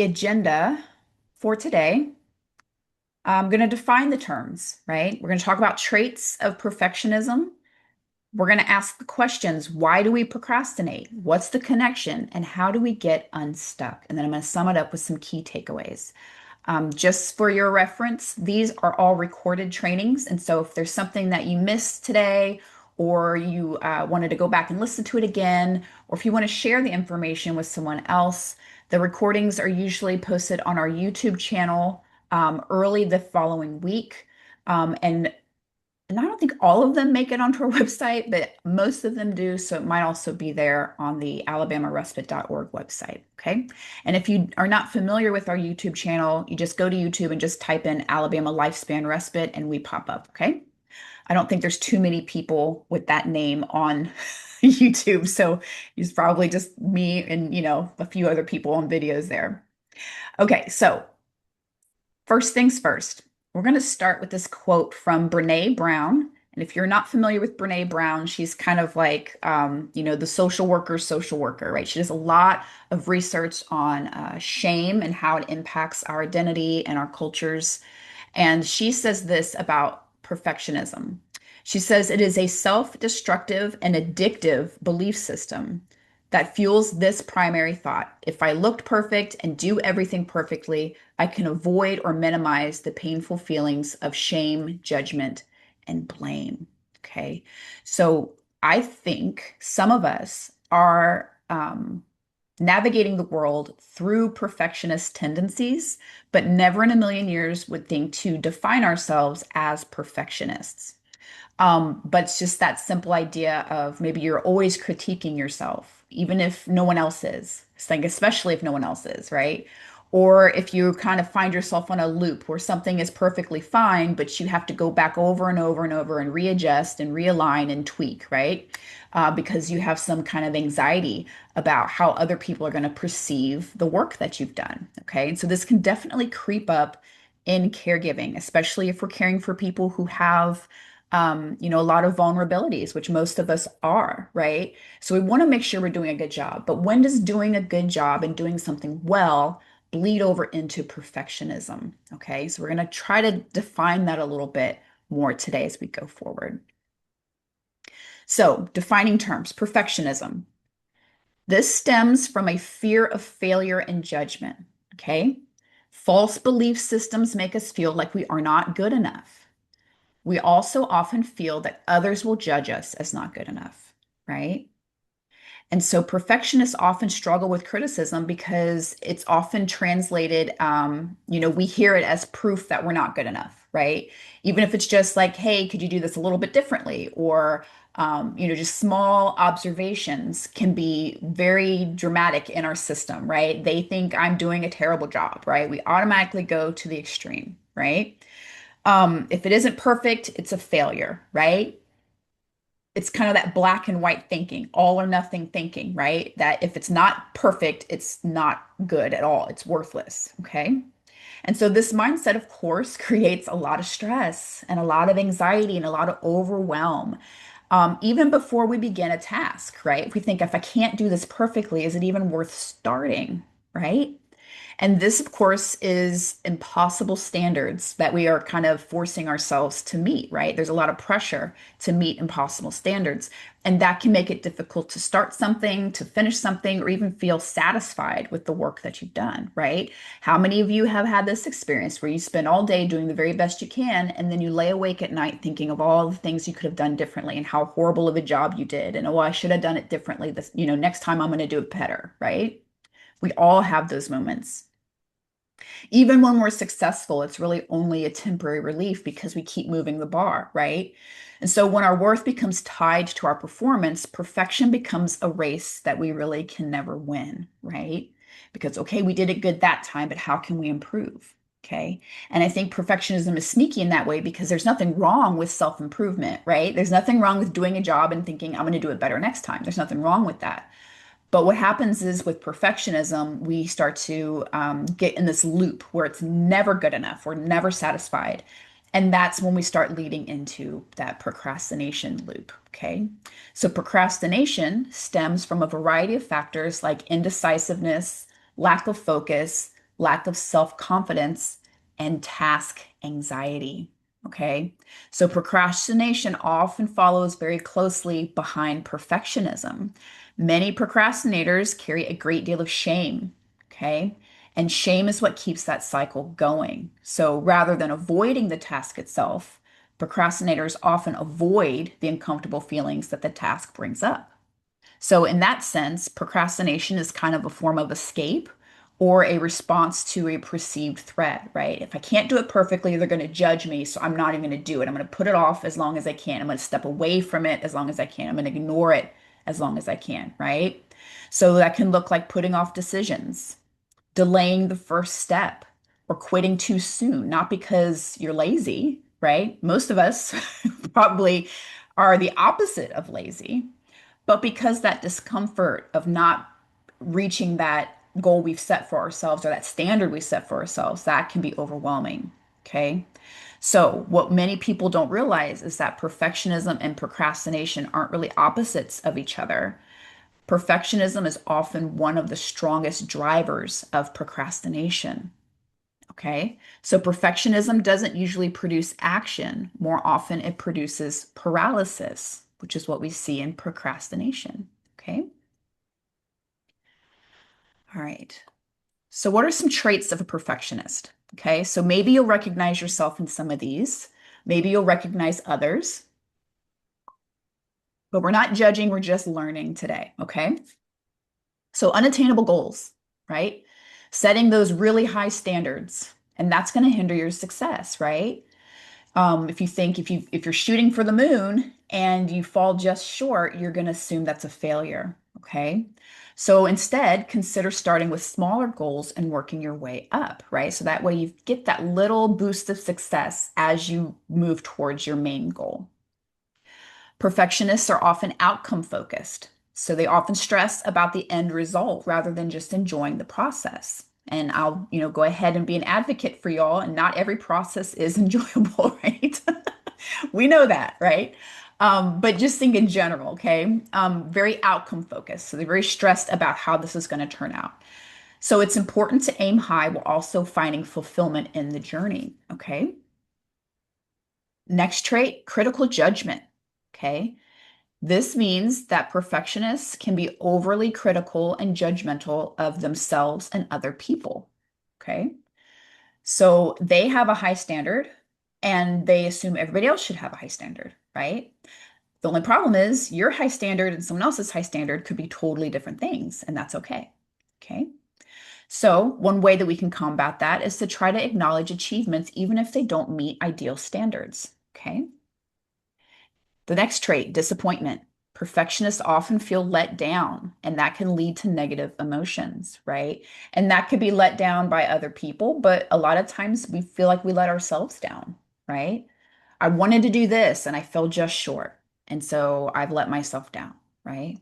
Agenda for today. I'm going to define the terms, right? We're going to talk about traits of perfectionism. We're going to ask the questions, why do we procrastinate? What's the connection? And how do we get unstuck? And then I'm going to sum it up with some key takeaways. Just for your reference, these are all recorded trainings. And so if there's something that you missed today, or you wanted to go back and listen to it again, or if you want to share the information with someone else, the recordings are usually posted on our YouTube channel early the following week. And I don't think all of them make it onto our website, but most of them do. So it might also be there on the alabamarespite.org website. Okay. And if you are not familiar with our YouTube channel, you just go to YouTube and just type in Alabama Lifespan Respite and we pop up. Okay. I don't think there's too many people with that name on YouTube. So it's probably just me and, a few other people on videos there. Okay. So first things first, we're going to start with this quote from Brene Brown. And if you're not familiar with Brene Brown, she's kind of like, the social worker, right? She does a lot of research on shame and how it impacts our identity and our cultures. And she says this about perfectionism. She says it is a self-destructive and addictive belief system that fuels this primary thought. If I looked perfect and do everything perfectly, I can avoid or minimize the painful feelings of shame, judgment, and blame. Okay. So I think some of us are navigating the world through perfectionist tendencies, but never in a million years would think to define ourselves as perfectionists. But it's just that simple idea of maybe you're always critiquing yourself, even if no one else is. It's like, especially if no one else is, right? Or if you kind of find yourself on a loop where something is perfectly fine, but you have to go back over and over and over and readjust and realign and tweak, right? Because you have some kind of anxiety about how other people are going to perceive the work that you've done. Okay. And so this can definitely creep up in caregiving, especially if we're caring for people who have a lot of vulnerabilities, which most of us are, right? So we want to make sure we're doing a good job. But when does doing a good job and doing something well bleed over into perfectionism? Okay, so we're going to try to define that a little bit more today as we go forward. So, defining terms, perfectionism. This stems from a fear of failure and judgment. Okay, false belief systems make us feel like we are not good enough. We also often feel that others will judge us as not good enough, right? And so perfectionists often struggle with criticism because it's often translated, we hear it as proof that we're not good enough, right? Even if it's just like, hey, could you do this a little bit differently? Or, just small observations can be very dramatic in our system, right? They think I'm doing a terrible job, right? We automatically go to the extreme, right? If it isn't perfect, it's a failure, right? It's kind of that black and white thinking, all or nothing thinking, right? That if it's not perfect, it's not good at all. It's worthless. Okay. And so this mindset, of course, creates a lot of stress and a lot of anxiety and a lot of overwhelm. Even before we begin a task, right? If we think, if I can't do this perfectly, is it even worth starting? Right? And this, of course, is impossible standards that we are kind of forcing ourselves to meet, right? There's a lot of pressure to meet impossible standards. And that can make it difficult to start something, to finish something, or even feel satisfied with the work that you've done, right? How many of you have had this experience where you spend all day doing the very best you can, and then you lay awake at night thinking of all the things you could have done differently and how horrible of a job you did, and oh, I should have done it differently. This, next time I'm going to do it better, right? We all have those moments. Even when we're successful, it's really only a temporary relief because we keep moving the bar, right? And so when our worth becomes tied to our performance, perfection becomes a race that we really can never win, right? Because, okay, we did it good that time, but how can we improve? Okay. And I think perfectionism is sneaky in that way because there's nothing wrong with self-improvement, right? There's nothing wrong with doing a job and thinking, I'm going to do it better next time. There's nothing wrong with that. But what happens is with perfectionism, we start to get in this loop where it's never good enough. We're never satisfied. And that's when we start leading into that procrastination loop. Okay. So procrastination stems from a variety of factors like indecisiveness, lack of focus, lack of self-confidence, and task anxiety. Okay. So procrastination often follows very closely behind perfectionism. Many procrastinators carry a great deal of shame. Okay. And shame is what keeps that cycle going. So rather than avoiding the task itself, procrastinators often avoid the uncomfortable feelings that the task brings up. So, in that sense, procrastination is kind of a form of escape or a response to a perceived threat, right? If I can't do it perfectly, they're going to judge me. So, I'm not even going to do it. I'm going to put it off as long as I can. I'm going to step away from it as long as I can. I'm going to ignore it as long as I can, right? So, that can look like putting off decisions, delaying the first step, or quitting too soon, not because you're lazy, right? Most of us probably are the opposite of lazy, but because that discomfort of not reaching that goal we've set for ourselves or that standard we set for ourselves, that can be overwhelming. Okay. So, what many people don't realize is that perfectionism and procrastination aren't really opposites of each other. Perfectionism is often one of the strongest drivers of procrastination. Okay. So, perfectionism doesn't usually produce action. More often, it produces paralysis, which is what we see in procrastination. Okay. All right. So, what are some traits of a perfectionist? Okay. So, maybe you'll recognize yourself in some of these. Maybe you'll recognize others, but we're not judging. We're just learning today. Okay. So, unattainable goals, right? Setting those really high standards, and that's going to hinder your success, right? If you think if you're shooting for the moon and you fall just short, you're going to assume that's a failure. Okay. So instead, consider starting with smaller goals and working your way up, right? So that way you get that little boost of success as you move towards your main goal. Perfectionists are often outcome focused. So they often stress about the end result rather than just enjoying the process. And I'll, go ahead and be an advocate for y'all. And not every process is enjoyable, right? We know that, right? But just think in general, okay? Very outcome focused. So they're very stressed about how this is going to turn out. So it's important to aim high while also finding fulfillment in the journey, okay? Next trait, critical judgment, okay? This means that perfectionists can be overly critical and judgmental of themselves and other people. Okay. So they have a high standard and they assume everybody else should have a high standard, right? The only problem is your high standard and someone else's high standard could be totally different things, and that's okay. Okay. So, one way that we can combat that is to try to acknowledge achievements, even if they don't meet ideal standards. Okay. The next trait, disappointment. Perfectionists often feel let down, and that can lead to negative emotions, right? And that could be let down by other people, but a lot of times we feel like we let ourselves down, right? I wanted to do this and I fell just short. And so I've let myself down, right?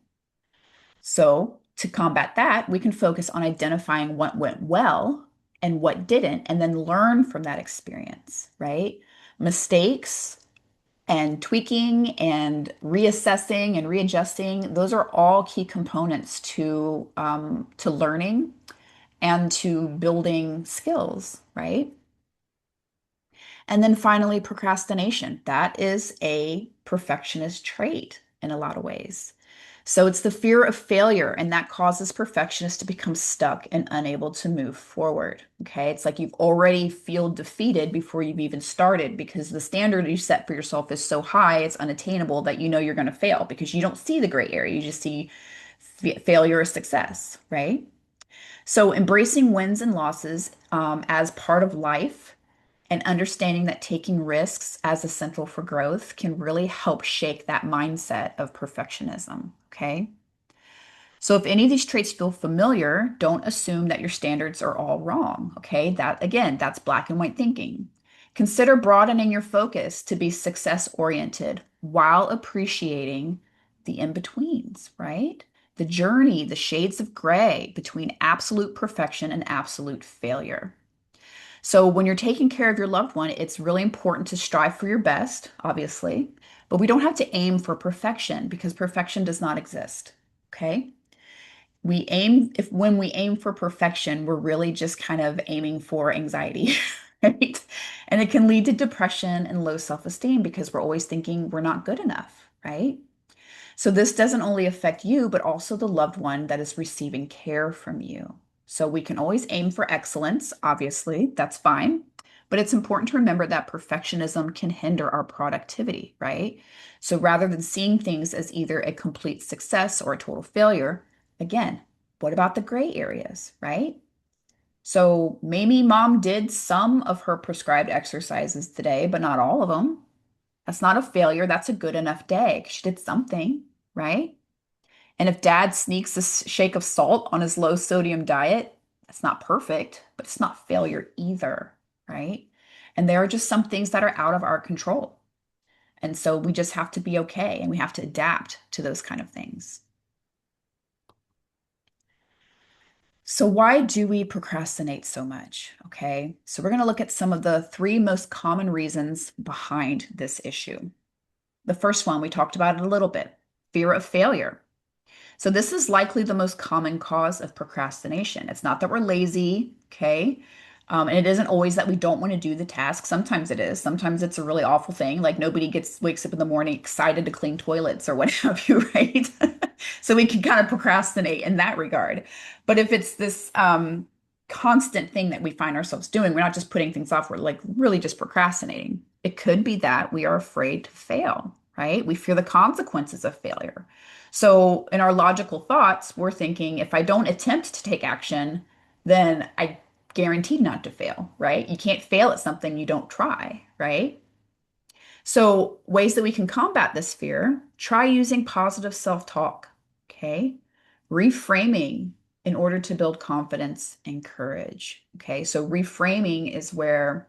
So to combat that, we can focus on identifying what went well and what didn't, and then learn from that experience, right? Mistakes and tweaking and reassessing and readjusting, those are all key components to learning and to building skills, right? And then finally, procrastination. That is a perfectionist trait in a lot of ways. So it's the fear of failure, and that causes perfectionists to become stuck and unable to move forward. Okay. It's like you've already feel defeated before you've even started because the standard you set for yourself is so high, it's unattainable that you know you're going to fail because you don't see the gray area. You just see failure or success, right? So embracing wins and losses as part of life and understanding that taking risks as essential for growth can really help shake that mindset of perfectionism. Okay. So if any of these traits feel familiar, don't assume that your standards are all wrong. Okay. That again, that's black and white thinking. Consider broadening your focus to be success oriented while appreciating the in betweens, right? The journey, the shades of gray between absolute perfection and absolute failure. So when you're taking care of your loved one, it's really important to strive for your best, obviously, but we don't have to aim for perfection because perfection does not exist. Okay. We aim, if when we aim for perfection, we're really just kind of aiming for anxiety, right? And it can lead to depression and low self-esteem because we're always thinking we're not good enough, right? So this doesn't only affect you, but also the loved one that is receiving care from you. So we can always aim for excellence, obviously, that's fine. But it's important to remember that perfectionism can hinder our productivity, right? So rather than seeing things as either a complete success or a total failure, again, what about the gray areas, right? So maybe mom did some of her prescribed exercises today, but not all of them. That's not a failure. That's a good enough day. She did something, right? And if dad sneaks a shake of salt on his low sodium diet, that's not perfect, but it's not failure either, right? And there are just some things that are out of our control. And so we just have to be okay and we have to adapt to those kind of things. So, why do we procrastinate so much? Okay. So, we're going to look at some of the three most common reasons behind this issue. The first one, we talked about it a little bit, fear of failure. So this is likely the most common cause of procrastination. It's not that we're lazy, okay? And it isn't always that we don't want to do the task. Sometimes it is. Sometimes it's a really awful thing. Like nobody gets wakes up in the morning excited to clean toilets or what have you, right? So we can kind of procrastinate in that regard. But if it's this constant thing that we find ourselves doing, we're not just putting things off, we're like really just procrastinating. It could be that we are afraid to fail, right? We fear the consequences of failure. So, in our logical thoughts, we're thinking if I don't attempt to take action, then I guaranteed not to fail, right? You can't fail at something you don't try, right? So, ways that we can combat this fear, try using positive self-talk, okay? Reframing in order to build confidence and courage, okay? So, reframing is where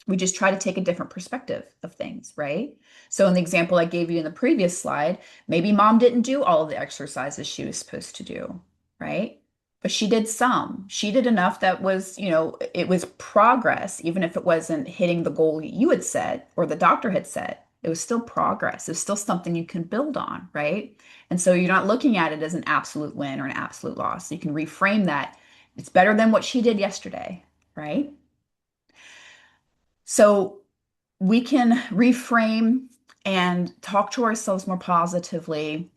we just try to take a different perspective of things, right? So, in the example I gave you in the previous slide, maybe mom didn't do all of the exercises she was supposed to do, right? But she did some. She did enough that was, it was progress, even if it wasn't hitting the goal you had set or the doctor had set. It was still progress. It was still something you can build on, right? And so you're not looking at it as an absolute win or an absolute loss. You can reframe that. It's better than what she did yesterday, right? So we can reframe and talk to ourselves more positively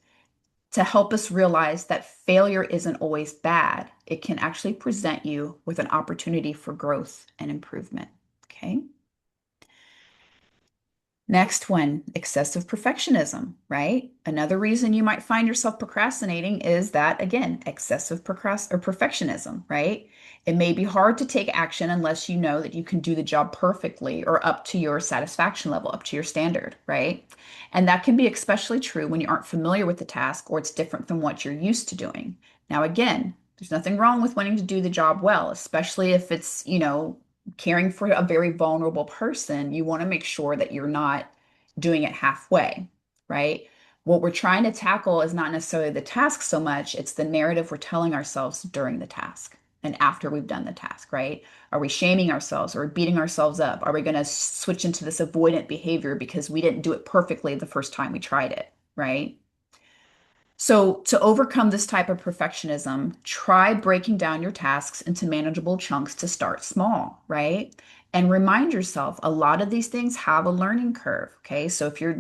to help us realize that failure isn't always bad. It can actually present you with an opportunity for growth and improvement. Okay. Next one, excessive perfectionism, right? Another reason you might find yourself procrastinating is that, again, excessive or perfectionism, right? It may be hard to take action unless you know that you can do the job perfectly or up to your satisfaction level, up to your standard, right? And that can be especially true when you aren't familiar with the task or it's different from what you're used to doing. Now, again, there's nothing wrong with wanting to do the job well, especially if it's, caring for a very vulnerable person. You want to make sure that you're not doing it halfway, right? What we're trying to tackle is not necessarily the task so much, it's the narrative we're telling ourselves during the task and after we've done the task, right? Are we shaming ourselves or beating ourselves up? Are we going to switch into this avoidant behavior because we didn't do it perfectly the first time we tried it, right? So, to overcome this type of perfectionism, try breaking down your tasks into manageable chunks to start small, right? And remind yourself a lot of these things have a learning curve, okay? So if you're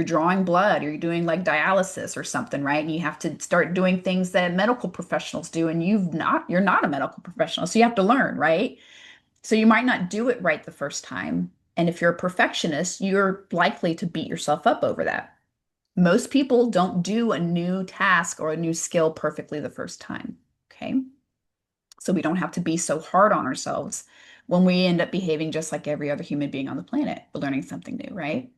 drawing blood or you're doing like dialysis or something, right? And you have to start doing things that medical professionals do and you're not a medical professional, so you have to learn, right? So you might not do it right the first time. And if you're a perfectionist, you're likely to beat yourself up over that. Most people don't do a new task or a new skill perfectly the first time. Okay. So we don't have to be so hard on ourselves when we end up behaving just like every other human being on the planet. We're learning something new, right?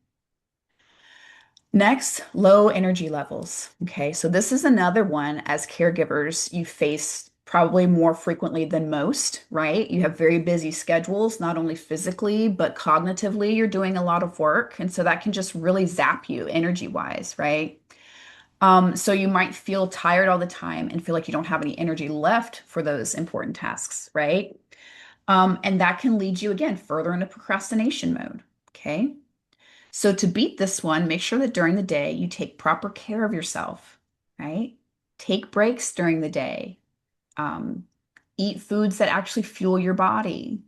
Next, low energy levels. Okay, so this is another one as caregivers you face probably more frequently than most, right? You have very busy schedules, not only physically, but cognitively, you're doing a lot of work. And so that can just really zap you energy wise, right? So you might feel tired all the time and feel like you don't have any energy left for those important tasks, right? And that can lead you again further into procrastination mode. Okay. So to beat this one, make sure that during the day you take proper care of yourself, right? Take breaks during the day. Um, Eat foods that actually fuel your body.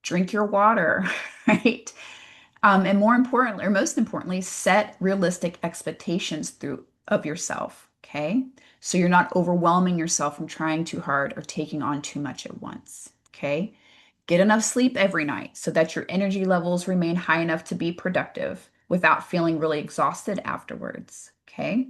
Drink your water, right? And more importantly, or most importantly, set realistic expectations through of yourself. Okay. So you're not overwhelming yourself from trying too hard or taking on too much at once. Okay. Get enough sleep every night so that your energy levels remain high enough to be productive without feeling really exhausted afterwards. Okay.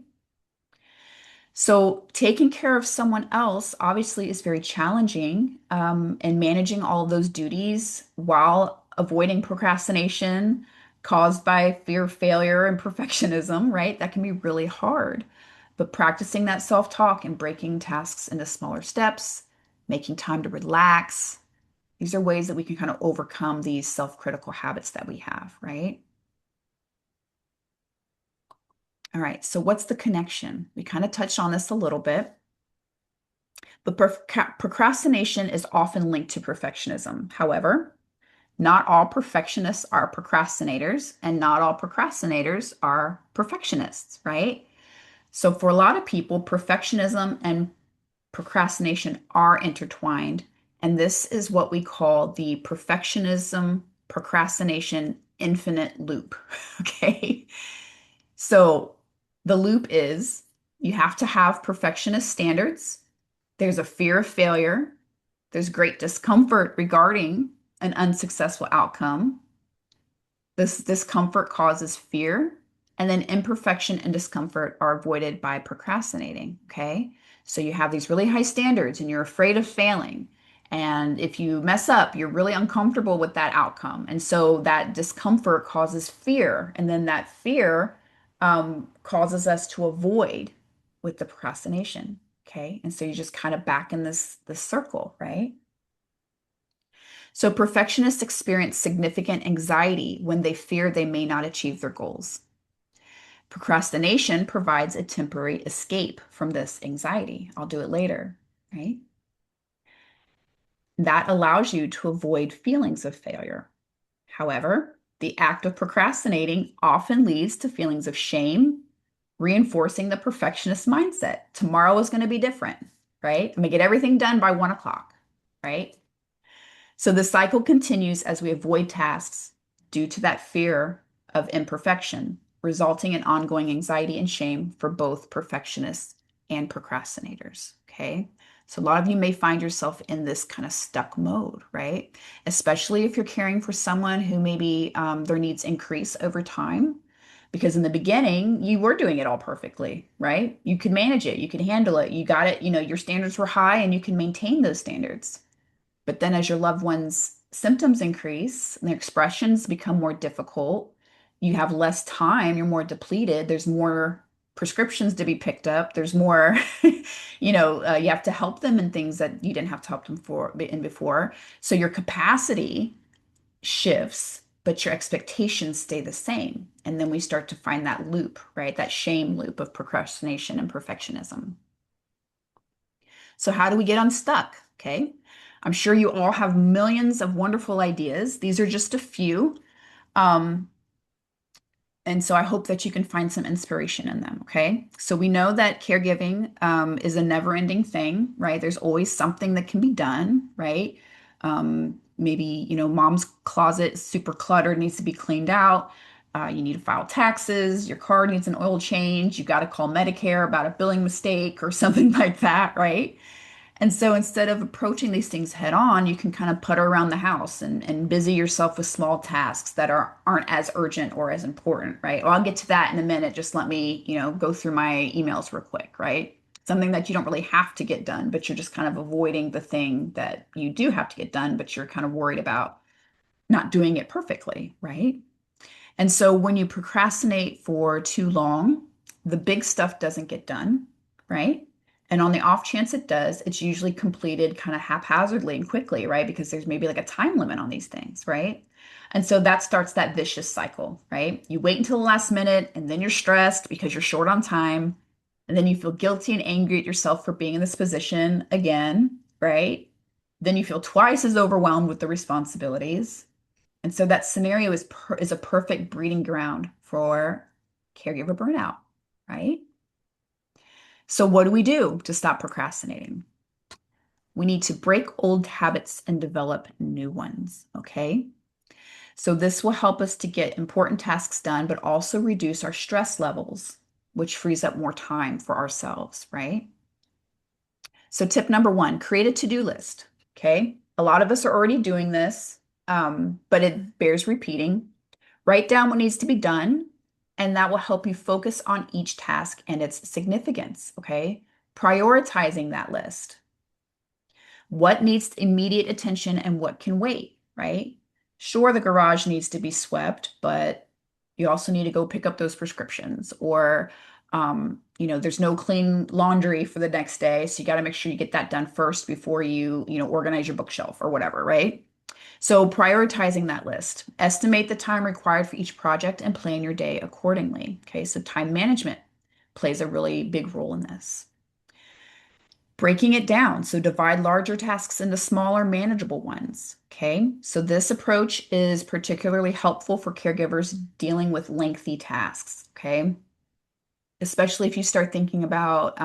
So, taking care of someone else obviously is very challenging, and managing all of those duties while avoiding procrastination caused by fear of failure and perfectionism, right? That can be really hard. But practicing that self-talk and breaking tasks into smaller steps, making time to relax, these are ways that we can kind of overcome these self-critical habits that we have, right? All right, so what's the connection? We kind of touched on this a little bit. But procrastination is often linked to perfectionism. However, not all perfectionists are procrastinators, and not all procrastinators are perfectionists, right? So, for a lot of people, perfectionism and procrastination are intertwined. And this is what we call the perfectionism procrastination infinite loop. Okay. So, the loop is you have to have perfectionist standards. There's a fear of failure. There's great discomfort regarding an unsuccessful outcome. This discomfort causes fear, and then imperfection and discomfort are avoided by procrastinating. Okay. So you have these really high standards and you're afraid of failing. And if you mess up, you're really uncomfortable with that outcome. And so that discomfort causes fear. And then that fear causes us to avoid with the procrastination. Okay. And so you just kind of back in this circle, right? So perfectionists experience significant anxiety when they fear they may not achieve their goals. Procrastination provides a temporary escape from this anxiety. I'll do it later, right? That allows you to avoid feelings of failure. However, the act of procrastinating often leads to feelings of shame, reinforcing the perfectionist mindset. Tomorrow is going to be different, right? I'm going to get everything done by 1 o'clock, right? So the cycle continues as we avoid tasks due to that fear of imperfection, resulting in ongoing anxiety and shame for both perfectionists and procrastinators. Okay. So a lot of you may find yourself in this kind of stuck mode, right? Especially if you're caring for someone who maybe their needs increase over time. Because in the beginning, you were doing it all perfectly, right? You could manage it, you could handle it, you got it, your standards were high and you can maintain those standards. But then as your loved one's symptoms increase and their expressions become more difficult, you have less time, you're more depleted, there's more prescriptions to be picked up, there's more, you have to help them in things that you didn't have to help them in before. So your capacity shifts, but your expectations stay the same. And then we start to find that loop, right? That shame loop of procrastination and perfectionism. So, how do we get unstuck? Okay. I'm sure you all have millions of wonderful ideas. These are just a few. Um, and so I hope that you can find some inspiration in them. Okay. So we know that caregiving is a never-ending thing, right? There's always something that can be done, right? Maybe, mom's closet is super cluttered, needs to be cleaned out. You need to file taxes. Your car needs an oil change. You got to call Medicare about a billing mistake or something like that, right? And so instead of approaching these things head on, you can kind of putter around the house and busy yourself with small tasks that aren't as urgent or as important, right? Well, I'll get to that in a minute. Just let me, go through my emails real quick, right? Something that you don't really have to get done, but you're just kind of avoiding the thing that you do have to get done, but you're kind of worried about not doing it perfectly, right? And so when you procrastinate for too long, the big stuff doesn't get done, right? And on the off chance it does, it's usually completed kind of haphazardly and quickly, right? Because there's maybe like a time limit on these things, right? And so that starts that vicious cycle, right? You wait until the last minute and then you're stressed because you're short on time. And then you feel guilty and angry at yourself for being in this position again, right? Then you feel twice as overwhelmed with the responsibilities. And so that scenario is a perfect breeding ground for caregiver burnout, right? So, what do we do to stop procrastinating? We need to break old habits and develop new ones. Okay. So, this will help us to get important tasks done, but also reduce our stress levels, which frees up more time for ourselves, right? So, tip number one, create a to-do list. Okay. A lot of us are already doing this, but it bears repeating. Write down what needs to be done, and that will help you focus on each task and its significance. Okay. Prioritizing that list. What needs immediate attention and what can wait, right? Sure, the garage needs to be swept, but you also need to go pick up those prescriptions or there's no clean laundry for the next day, so you got to make sure you get that done first before you organize your bookshelf or whatever, right? So prioritizing that list, estimate the time required for each project and plan your day accordingly. Okay, so time management plays a really big role in this. Breaking it down, so divide larger tasks into smaller, manageable ones. Okay, so this approach is particularly helpful for caregivers dealing with lengthy tasks. Okay, especially if you start thinking about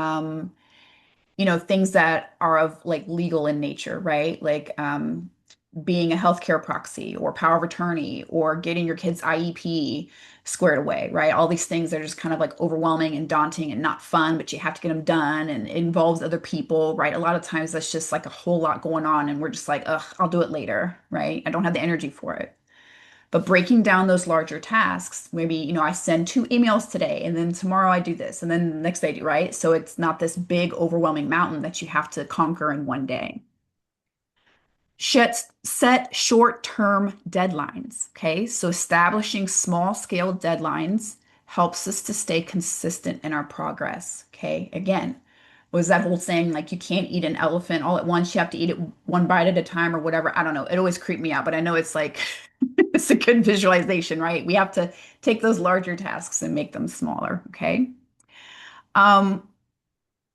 things that are of like legal in nature, right? Like being a healthcare proxy or power of attorney or getting your kid's IEP squared away, right? All these things that are just kind of like overwhelming and daunting and not fun, but you have to get them done and it involves other people, right? A lot of times that's just like a whole lot going on and we're just like, ugh, I'll do it later, right? I don't have the energy for it. But breaking down those larger tasks, maybe, I send two emails today and then tomorrow I do this and then the next day I do, right? So it's not this big overwhelming mountain that you have to conquer in one day. Set short-term deadlines. Okay. So establishing small-scale deadlines helps us to stay consistent in our progress. Okay. Again, was that whole saying like you can't eat an elephant all at once, you have to eat it one bite at a time or whatever. I don't know. It always creeped me out, but I know it's like it's a good visualization, right? We have to take those larger tasks and make them smaller. Okay. Um,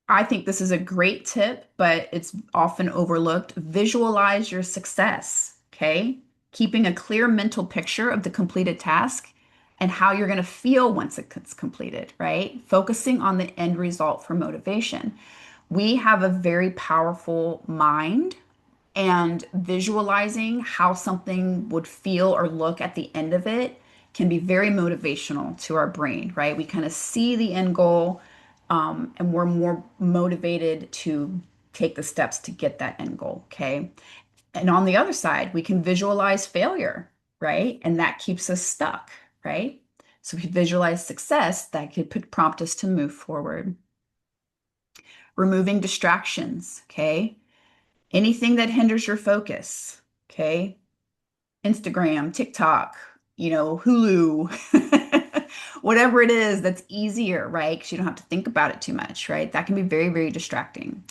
I think this is a great tip, but it's often overlooked. Visualize your success, okay? Keeping a clear mental picture of the completed task and how you're going to feel once it's completed, right? Focusing on the end result for motivation. We have a very powerful mind, and visualizing how something would feel or look at the end of it can be very motivational to our brain, right? We kind of see the end goal, and we're more motivated to take the steps to get that end goal. Okay. And on the other side, we can visualize failure, right? And that keeps us stuck, right? So if you visualize success, that could prompt us to move forward. Removing distractions, okay? Anything that hinders your focus, okay? Instagram, TikTok, Hulu, whatever it is that's easier, right? Because you don't have to think about it too much, right? That can be very, very distracting.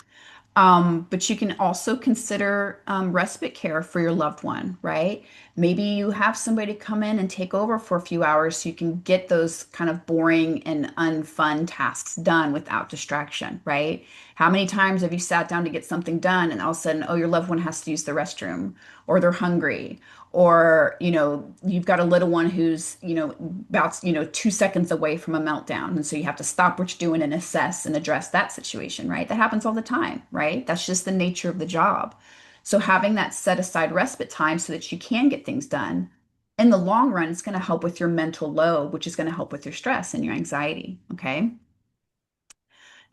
But you can also consider respite care for your loved one, right? Maybe you have somebody come in and take over for a few hours so you can get those kind of boring and unfun tasks done without distraction, right? How many times have you sat down to get something done and all of a sudden, oh, your loved one has to use the restroom or they're hungry or, you've got a little one who's, about, 2 seconds away from a meltdown. And so you have to stop what you're doing and assess and address that situation, right? That happens all the time, right? That's just the nature of the job. So having that set aside respite time so that you can get things done in the long run, it's going to help with your mental load, which is going to help with your stress and your anxiety. Okay.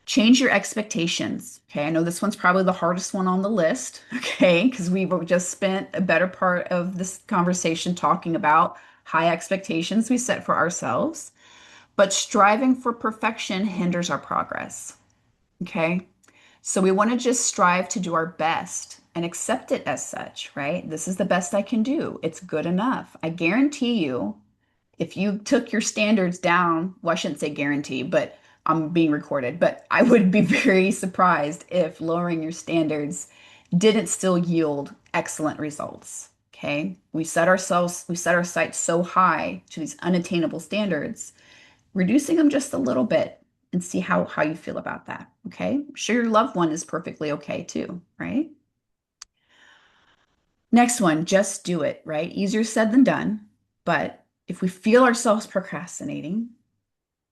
Change your expectations. Okay. I know this one's probably the hardest one on the list. Okay. Because we've just spent a better part of this conversation talking about high expectations we set for ourselves, but striving for perfection hinders our progress. Okay. So we want to just strive to do our best and accept it as such, right? This is the best I can do. It's good enough. I guarantee you if you took your standards down, well, I shouldn't say guarantee, but I'm being recorded, but I would be very surprised if lowering your standards didn't still yield excellent results. Okay. We set our sights so high to these unattainable standards, reducing them just a little bit and see how you feel about that. Okay. I'm sure your loved one is perfectly okay too, right? Next one, just do it, right? Easier said than done. But if we feel ourselves procrastinating,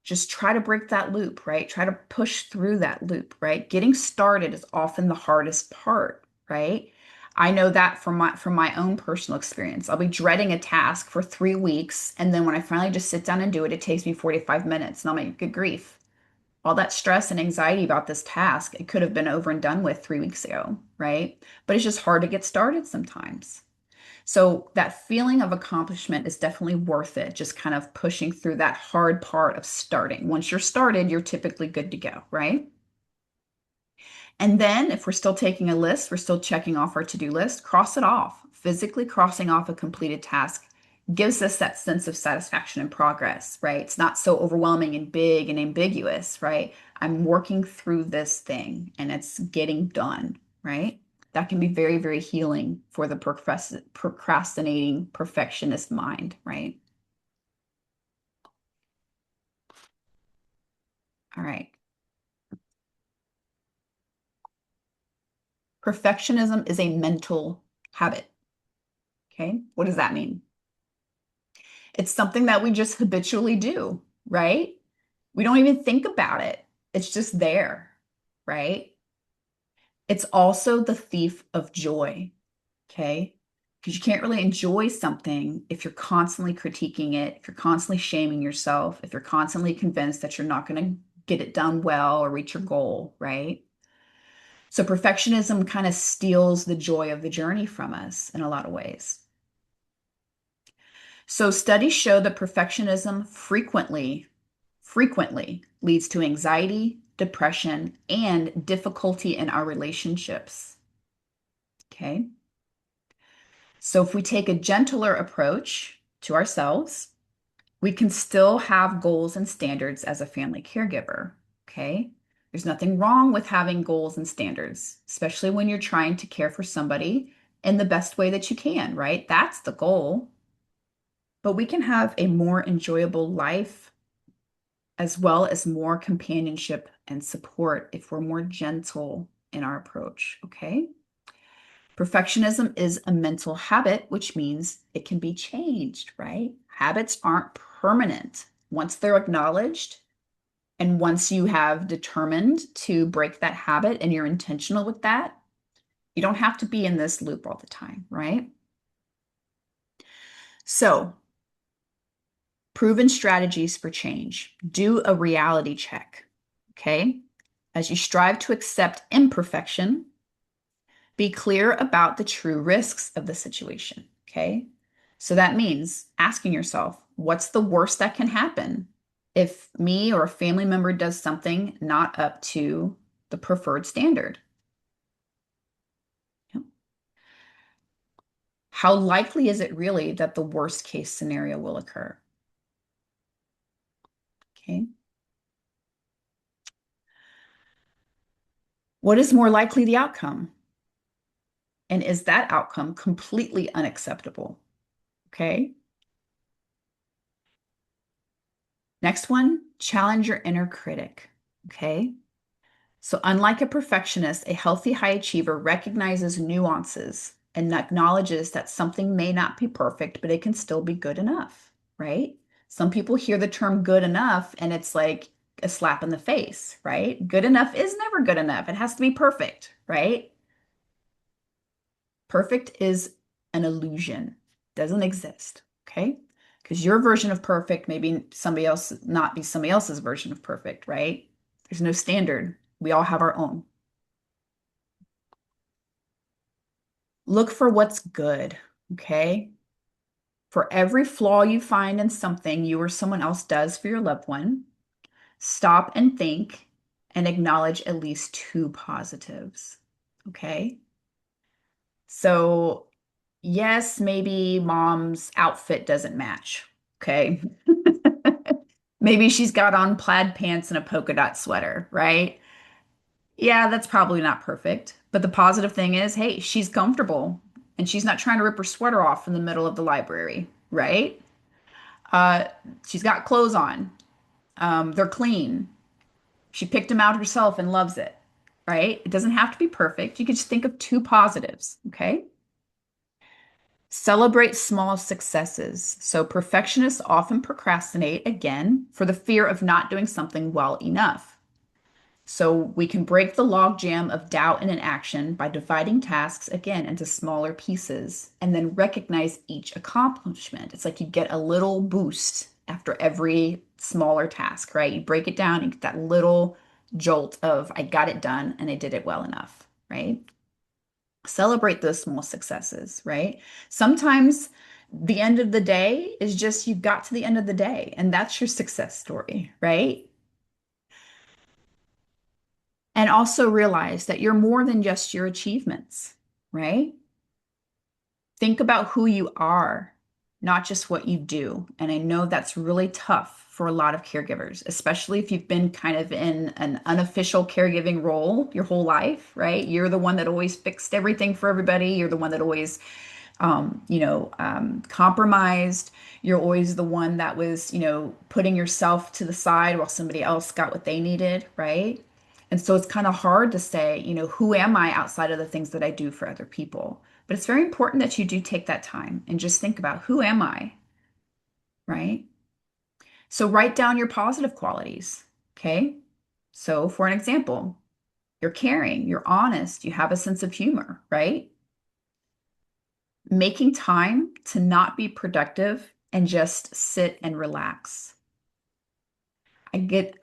Just try to break that loop, right? Try to push through that loop, right? Getting started is often the hardest part, right? I know that from my own personal experience. I'll be dreading a task for 3 weeks, and then when I finally just sit down and do it, it takes me 45 minutes, and I'm like, good grief. All that stress and anxiety about this task, it could have been over and done with 3 weeks ago, right? But it's just hard to get started sometimes. So that feeling of accomplishment is definitely worth it, just kind of pushing through that hard part of starting. Once you're started, you're typically good to go, right? And then if we're still taking a list, we're still checking off our to-do list, cross it off. Physically crossing off a completed task gives us that sense of satisfaction and progress, right? It's not so overwhelming and big and ambiguous, right? I'm working through this thing and it's getting done, right? That can be very, very healing for the procrastinating perfectionist mind, right? All right. Perfectionism is a mental habit. Okay. What does that mean? It's something that we just habitually do, right? We don't even think about it. It's just there, right? It's also the thief of joy, okay? Because you can't really enjoy something if you're constantly critiquing it, if you're constantly shaming yourself, if you're constantly convinced that you're not going to get it done well or reach your goal, right? So perfectionism kind of steals the joy of the journey from us in a lot of ways. So studies show that perfectionism frequently leads to anxiety, depression, and difficulty in our relationships. Okay. So if we take a gentler approach to ourselves, we can still have goals and standards as a family caregiver. Okay. There's nothing wrong with having goals and standards, especially when you're trying to care for somebody in the best way that you can, right? That's the goal. But we can have a more enjoyable life as well as more companionship and support if we're more gentle in our approach. Okay. Perfectionism is a mental habit, which means it can be changed, right? Habits aren't permanent. Once they're acknowledged, and once you have determined to break that habit and you're intentional with that, you don't have to be in this loop all the time, right? So, proven strategies for change. Do a reality check, okay? As you strive to accept imperfection, be clear about the true risks of the situation, okay? So that means asking yourself, what's the worst that can happen if me or a family member does something not up to the preferred standard? Yep. How likely is it really that the worst case scenario will occur? Okay. What is more likely the outcome? And is that outcome completely unacceptable? Okay. Next one, challenge your inner critic. Okay. So, unlike a perfectionist, a healthy high achiever recognizes nuances and acknowledges that something may not be perfect, but it can still be good enough, right? Some people hear the term good enough and it's like a slap in the face, right? Good enough is never good enough. It has to be perfect, right? Perfect is an illusion, doesn't exist, okay? Because your version of perfect may be somebody else, not be somebody else's version of perfect, right? There's no standard. We all have our own. Look for what's good, okay? For every flaw you find in something you or someone else does for your loved one, stop and think and acknowledge at least two positives, okay? So, yes, maybe mom's outfit doesn't match, okay? Maybe she's got on plaid pants and a polka dot sweater, right? Yeah, that's probably not perfect. But the positive thing is, hey, she's comfortable and she's not trying to rip her sweater off in the middle of the library, right? Uh, she's got clothes on. They're clean. She picked them out herself and loves it, right? It doesn't have to be perfect. You can just think of two positives, okay? Celebrate small successes. So perfectionists often procrastinate again for the fear of not doing something well enough. So we can break the logjam of doubt and inaction by dividing tasks again into smaller pieces and then recognize each accomplishment. It's like you get a little boost after every smaller task, right? You break it down and get that little jolt of I got it done and I did it well enough, right? Celebrate those small successes, right? Sometimes the end of the day is just you got to the end of the day and that's your success story, right? And also realize that you're more than just your achievements, right? Think about who you are, not just what you do. And I know that's really tough for a lot of caregivers, especially if you've been kind of in an unofficial caregiving role your whole life, right? You're the one that always fixed everything for everybody. You're the one that always compromised. You're always the one that was, putting yourself to the side while somebody else got what they needed, right? And so it's kind of hard to say, who am I outside of the things that I do for other people? But it's very important that you do take that time and just think about who am I, right? So write down your positive qualities, okay? So for an example, you're caring, you're honest, you have a sense of humor, right? Making time to not be productive and just sit and relax.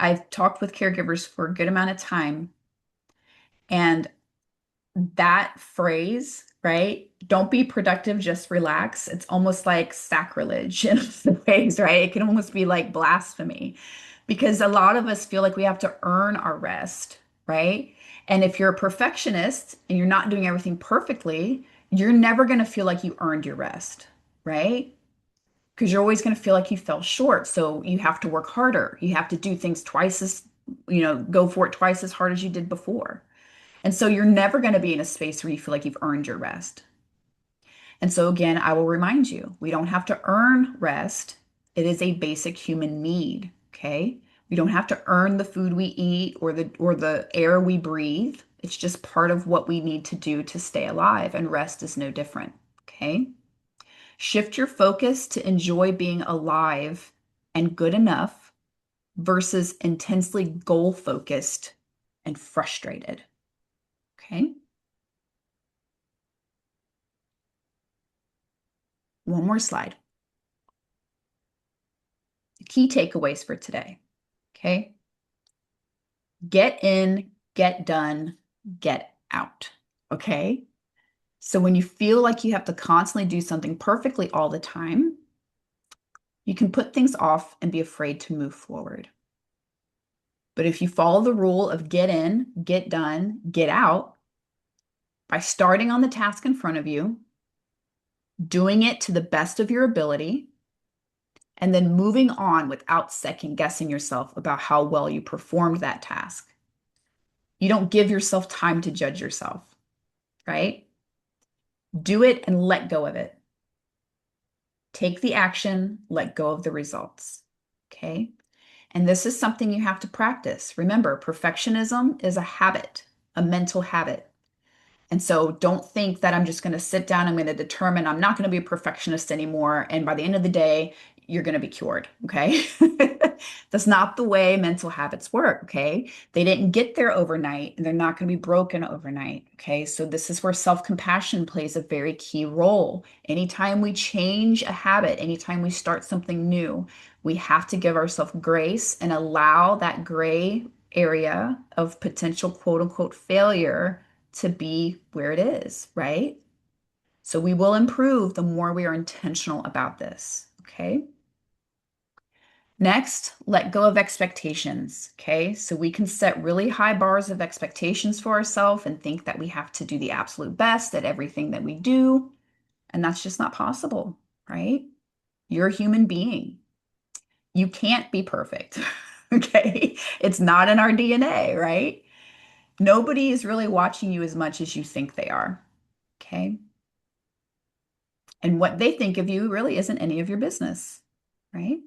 I've talked with caregivers for a good amount of time, and that phrase, right? Don't be productive, just relax. It's almost like sacrilege in some ways, right? It can almost be like blasphemy because a lot of us feel like we have to earn our rest, right? And if you're a perfectionist and you're not doing everything perfectly, you're never going to feel like you earned your rest, right? Because you're always going to feel like you fell short. So you have to work harder. You have to do things twice as, go for it twice as hard as you did before. And so you're never going to be in a space where you feel like you've earned your rest. And so again, I will remind you, we don't have to earn rest. It is a basic human need, okay? We don't have to earn the food we eat or the air we breathe. It's just part of what we need to do to stay alive, and rest is no different, okay? Shift your focus to enjoy being alive and good enough versus intensely goal focused and frustrated, okay? One more slide. Key takeaways for today. Okay. Get in, get done, get out. Okay. So when you feel like you have to constantly do something perfectly all the time, you can put things off and be afraid to move forward. But if you follow the rule of get in, get done, get out, by starting on the task in front of you, doing it to the best of your ability, and then moving on without second guessing yourself about how well you performed that task. You don't give yourself time to judge yourself, right? Do it and let go of it. Take the action, let go of the results. Okay. And this is something you have to practice. Remember, perfectionism is a habit, a mental habit. And so don't think that I'm just going to sit down, I'm going to determine I'm not going to be a perfectionist anymore. And by the end of the day, you're going to be cured. Okay. That's not the way mental habits work. Okay. They didn't get there overnight and they're not going to be broken overnight. Okay. So this is where self-compassion plays a very key role. Anytime we change a habit, anytime we start something new, we have to give ourselves grace and allow that gray area of potential quote unquote failure to be where it is, right? So we will improve the more we are intentional about this, okay? Next, let go of expectations, okay? So we can set really high bars of expectations for ourselves and think that we have to do the absolute best at everything that we do, and that's just not possible, right? You're a human being. You can't be perfect, okay? It's not in our DNA, right? Nobody is really watching you as much as you think they are. Okay. And what they think of you really isn't any of your business, right?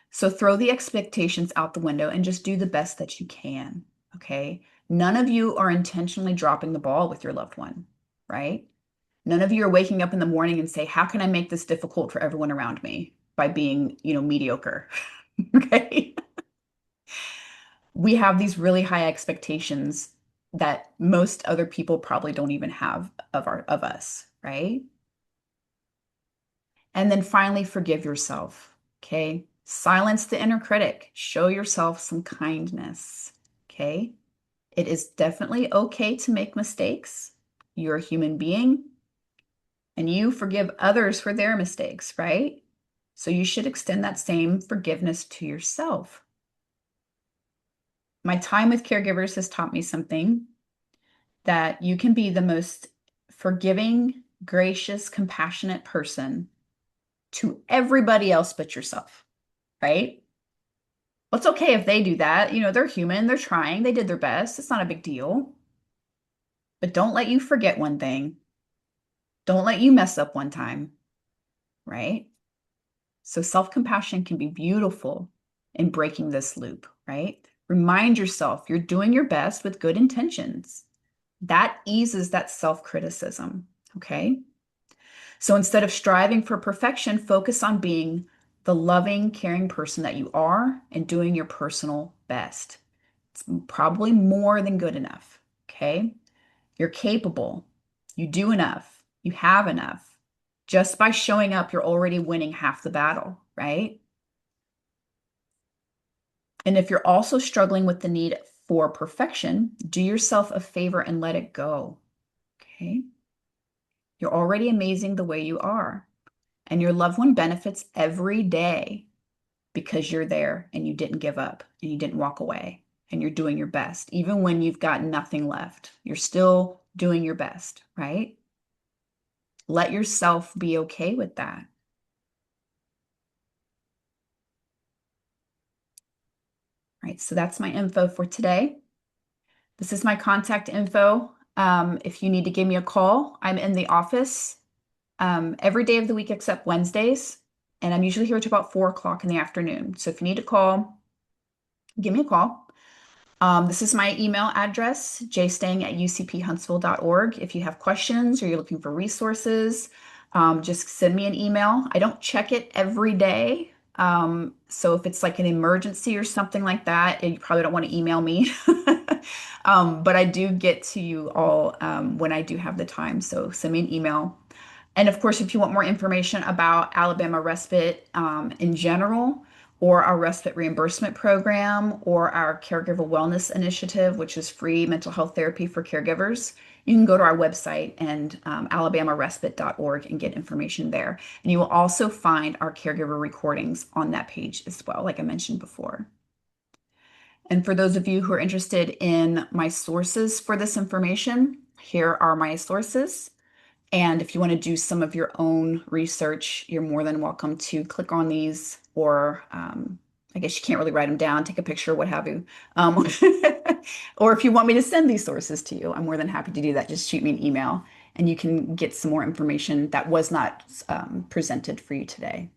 So throw the expectations out the window and just do the best that you can. Okay. None of you are intentionally dropping the ball with your loved one, right? None of you are waking up in the morning and say, how can I make this difficult for everyone around me by being, mediocre? Okay. We have these really high expectations that most other people probably don't even have of us, right? And then finally, forgive yourself. Okay. Silence the inner critic. Show yourself some kindness. Okay. It is definitely okay to make mistakes. You're a human being and you forgive others for their mistakes, right? So you should extend that same forgiveness to yourself. My time with caregivers has taught me something that you can be the most forgiving, gracious, compassionate person to everybody else but yourself, right? Well, it's okay if they do that. They're human, they're trying, they did their best. It's not a big deal. But don't let you forget one thing. Don't let you mess up one time, right? So self-compassion can be beautiful in breaking this loop, right? Remind yourself you're doing your best with good intentions. That eases that self-criticism, okay? So instead of striving for perfection, focus on being the loving, caring person that you are and doing your personal best. It's probably more than good enough, okay? You're capable. You do enough. You have enough. Just by showing up, you're already winning half the battle, right? And if you're also struggling with the need for perfection, do yourself a favor and let it go, okay? You're already amazing the way you are, and your loved one benefits every day because you're there and you didn't give up and you didn't walk away and you're doing your best. Even when you've got nothing left, you're still doing your best, right? Let yourself be okay with that. Right, so that's my info for today. This is my contact info. If you need to give me a call, I'm in the office every day of the week except Wednesdays, and I'm usually here till about 4 o'clock in the afternoon. So if you need to call, give me a call. This is my email address, jstang@ucphuntsville.org. If you have questions or you're looking for resources, just send me an email. I don't check it every day. So if it's like an emergency or something like that, you probably don't want to email me. But I do get to you all when I do have the time. So send me an email. And of course, if you want more information about Alabama Respite in general, or our respite reimbursement program, or our Caregiver Wellness Initiative, which is free mental health therapy for caregivers, you can go to our website and alabamarespite.org and get information there. And you will also find our caregiver recordings on that page as well, like I mentioned before. And for those of you who are interested in my sources for this information, here are my sources. And if you want to do some of your own research, you're more than welcome to click on these, or I guess you can't really write them down, take a picture, what have you. Um, or if you want me to send these sources to you, I'm more than happy to do that. Just shoot me an email and you can get some more information that was not presented for you today.